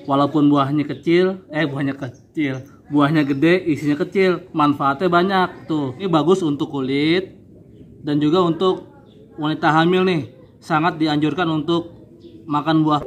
walaupun buahnya kecil, buahnya gede, isinya kecil, manfaatnya banyak tuh. Ini bagus untuk kulit dan juga untuk wanita hamil nih, sangat dianjurkan untuk makan buah.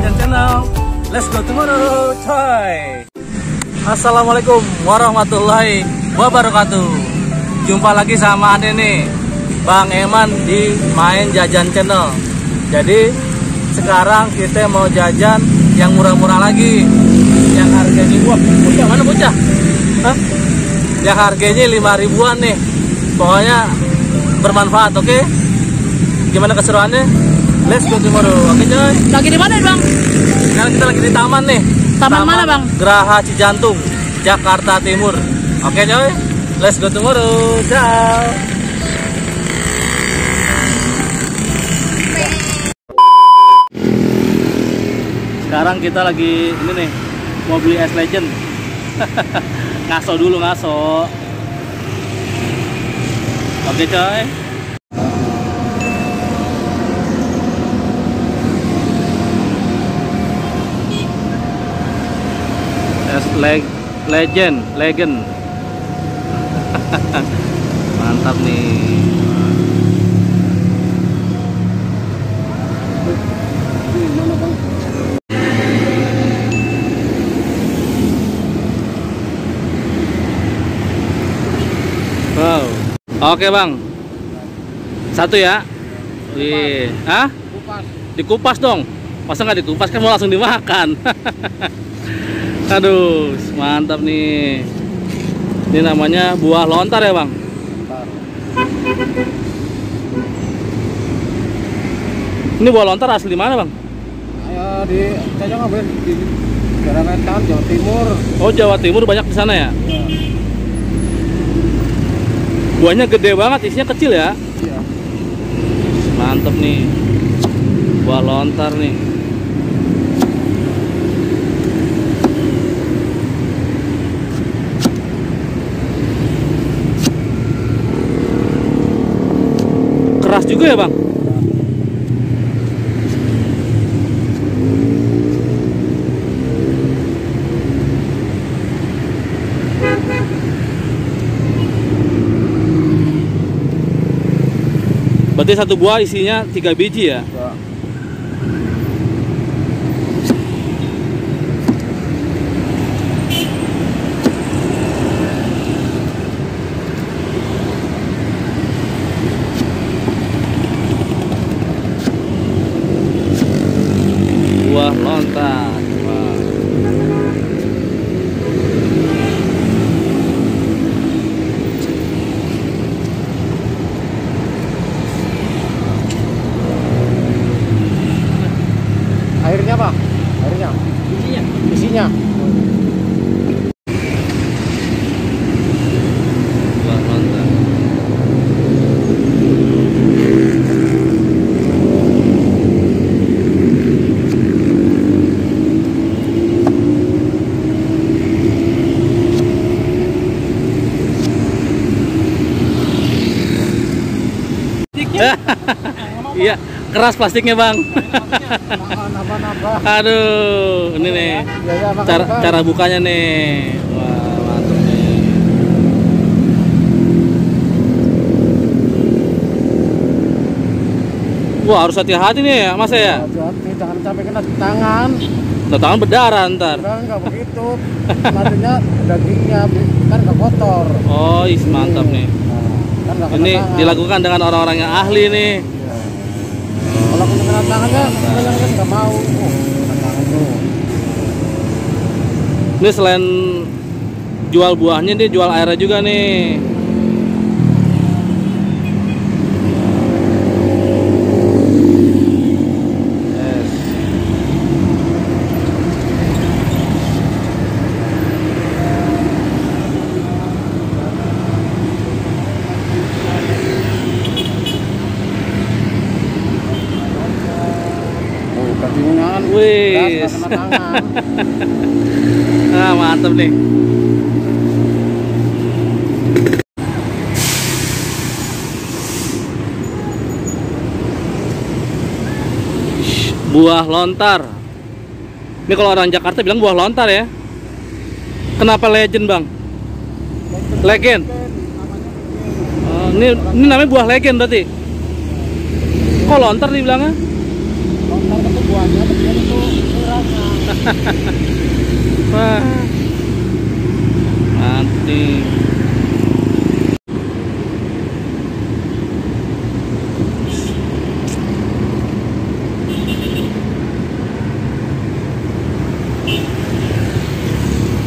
Channel, let's go tomorrow, coy. Assalamualaikum warahmatullahi wabarakatuh. Jumpa lagi sama Ane nih, Bang Eman di Main Jajan Channel. Jadi sekarang kita mau jajan yang murah-murah lagi, yang harganya bocah mana bocah? Hah? Yang harganya 5 ribuan nih. Pokoknya bermanfaat, oke? Gimana keseruannya? Let's go tomorrow, oke coy. Lagi di mana Bang? Sekarang kita lagi di taman nih. Taman mana Bang? Geraha Cijantung, Jakarta Timur. Oke coy, let's go tomorrow. Ciao. Sekarang kita lagi ini nih, mau beli es legend. Ngaso dulu, ngaso. Oke coy. Legend mantap nih. Wow, oke Bang, satu ya. Wih, hah? Dikupas dong, masa nggak dikupas, kan mau langsung dimakan. Aduh, mantap nih. Ini namanya buah lontar ya Bang? Ini buah lontar asli mana Bang? Ya di Cajang, di daerah Mentan, Jawa Timur. Oh, Jawa Timur banyak di sana ya? Ya. Buahnya gede banget, isinya kecil ya? Iya. Mantap nih. Buah lontar nih. Keras juga ya Bang? Berarti satu buah isinya 3 biji ya? Ya. Buah lontar. Wow. Airnya Pak? Airnya? Isinya. Isinya? Buah lontar. Iya, keras plastiknya Bang. Aduh, ini nih cara bukanya nih. Wah, mantap nih. Wah, harus hati-hati nih ya Mas ya. Hati-hati, jangan sampai kena tangan. Tangan berdarah ntar. Enggak begitu. Nantinya dagingnya kan nggak kotor. Oh, is mantap nih. Kan nggak kena Ini tangan. dilakukan dengan orang-orang yang ahli nih. Kalau kena tangannya, kan nggak mau. Kena tangan tuh. Ini selain jual buahnya, dia jual airnya juga nih. Yes. Wih. Kena tangan. Nah, mantap nih. Buah lontar. Ini kalau orang Jakarta bilang buah lontar ya. Kenapa legend, Bang? Legend. Ini namanya buah legend berarti. Kok lontar dibilangnya? Lontar itu buahnya, tapi itu murahnya. Wah. Mantap.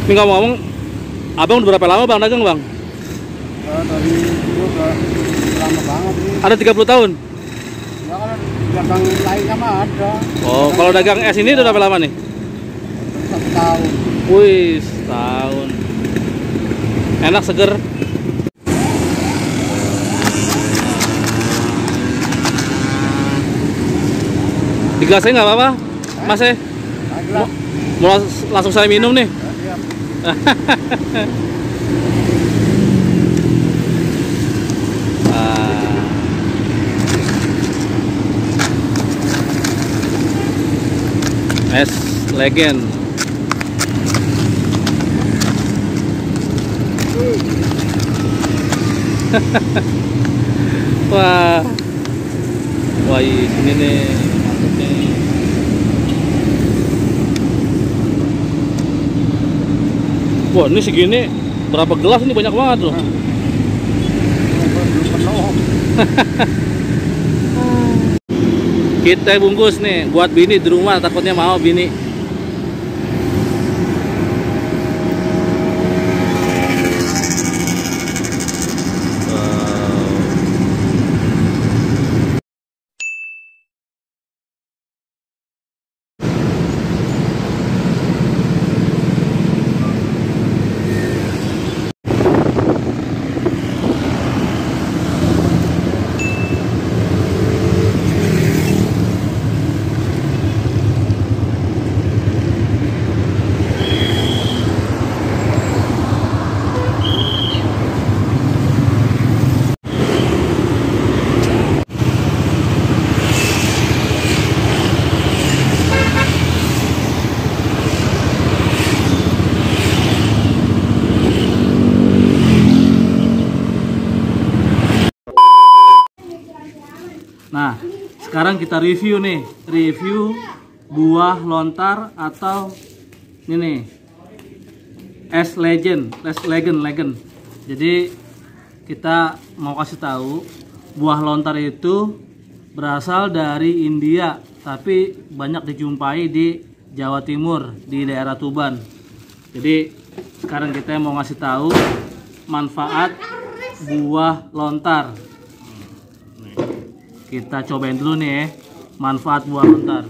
Ini ngomong-ngomong, abang udah berapa lama bang dagang bang? Dari dulu udah lama banget nih. Ada 30 tahun? Ya kalau dagang lainnya mah ada. Oh, kalau dagang es ini udah berapa lama nih? 1 tahun. Wih, setahun. Enak, seger. Di gelasnya nggak apa-apa, Mas ya? Mau langsung saya minum nih. Es Legend. Wah, wah ini nih mantap nih. Wah, ini segini berapa gelas ini, banyak banget loh. Kita bungkus nih buat bini di rumah, takutnya mau bini. Nah, sekarang kita review nih, review buah lontar atau ini nih, es legend. Jadi kita mau kasih tahu buah lontar itu berasal dari India, tapi banyak dijumpai di Jawa Timur, di daerah Tuban. Jadi sekarang kita mau ngasih tahu manfaat buah lontar. Kita cobain dulu nih manfaat buah lontar.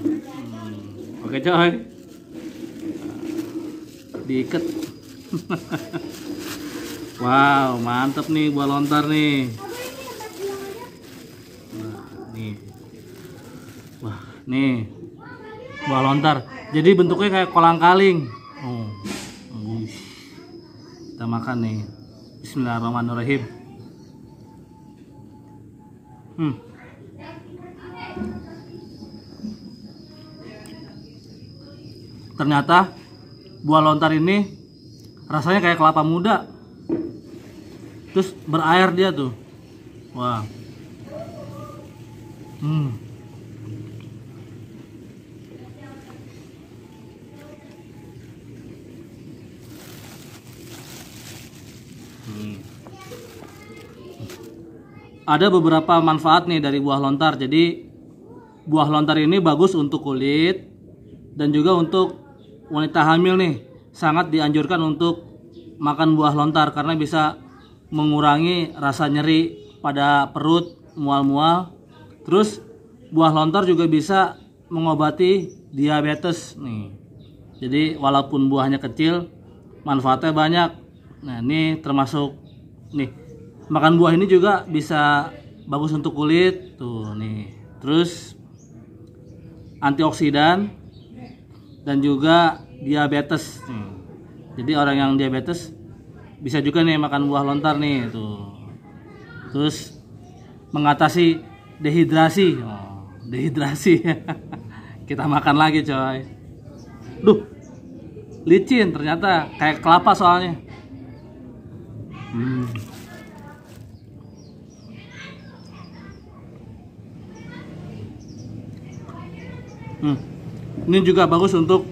Oke coy, diikat. Wow, mantep nih buah lontar nih. Nah, nih. Wah, nih buah lontar. Jadi bentuknya kayak kolang-kaling. Oh, kita makan nih. Bismillahirrahmanirrahim. Ternyata buah lontar ini rasanya kayak kelapa muda, terus berair dia tuh. Wah, ada beberapa manfaat nih dari buah lontar. Jadi buah lontar ini bagus untuk kulit dan juga untuk wanita hamil nih. Sangat dianjurkan untuk makan buah lontar karena bisa mengurangi rasa nyeri pada perut, mual-mual. Terus buah lontar juga bisa mengobati diabetes nih. Jadi walaupun buahnya kecil, manfaatnya banyak. Nah, ini termasuk nih, makan buah ini juga bisa bagus untuk kulit tuh nih. Terus antioksidan, dan juga diabetes. Jadi orang yang diabetes bisa juga nih makan buah lontar nih tuh. Terus mengatasi dehidrasi. Dehidrasi. Kita makan lagi coy. Duh, licin ternyata, kayak kelapa soalnya. Ini juga bagus untuk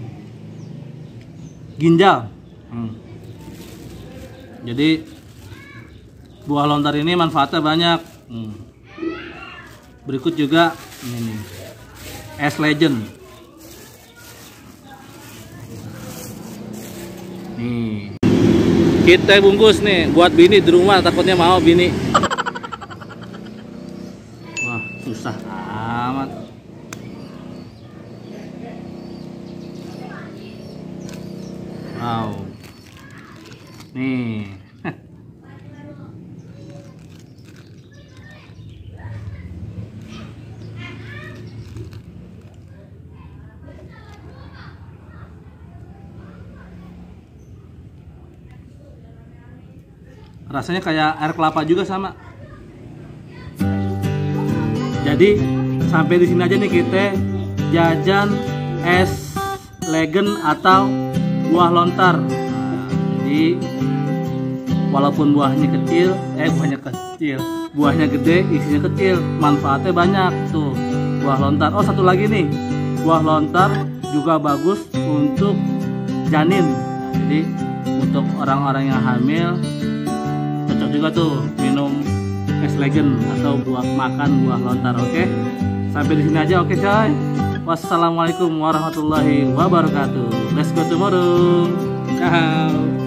ginjal. Jadi buah lontar ini manfaatnya banyak. Berikut juga ini es legend. Nih, kita bungkus nih buat bini di rumah, takutnya mau bini. Wah, susah amat. Wow. Nih. Rasanya kayak air kelapa juga sama. Jadi sampai di sini aja nih kita jajan es legend atau buah lontar. Jadi walaupun buahnya kecil, buahnya gede, isinya kecil, manfaatnya banyak tuh buah lontar. Oh, satu lagi nih, buah lontar juga bagus untuk janin. Jadi untuk orang-orang yang hamil cocok juga tuh minum es legend atau makan buah lontar. Oke, sampai di sini aja. Oke coy, wassalamualaikum warahmatullahi wabarakatuh. Let's go tomorrow. Ciao.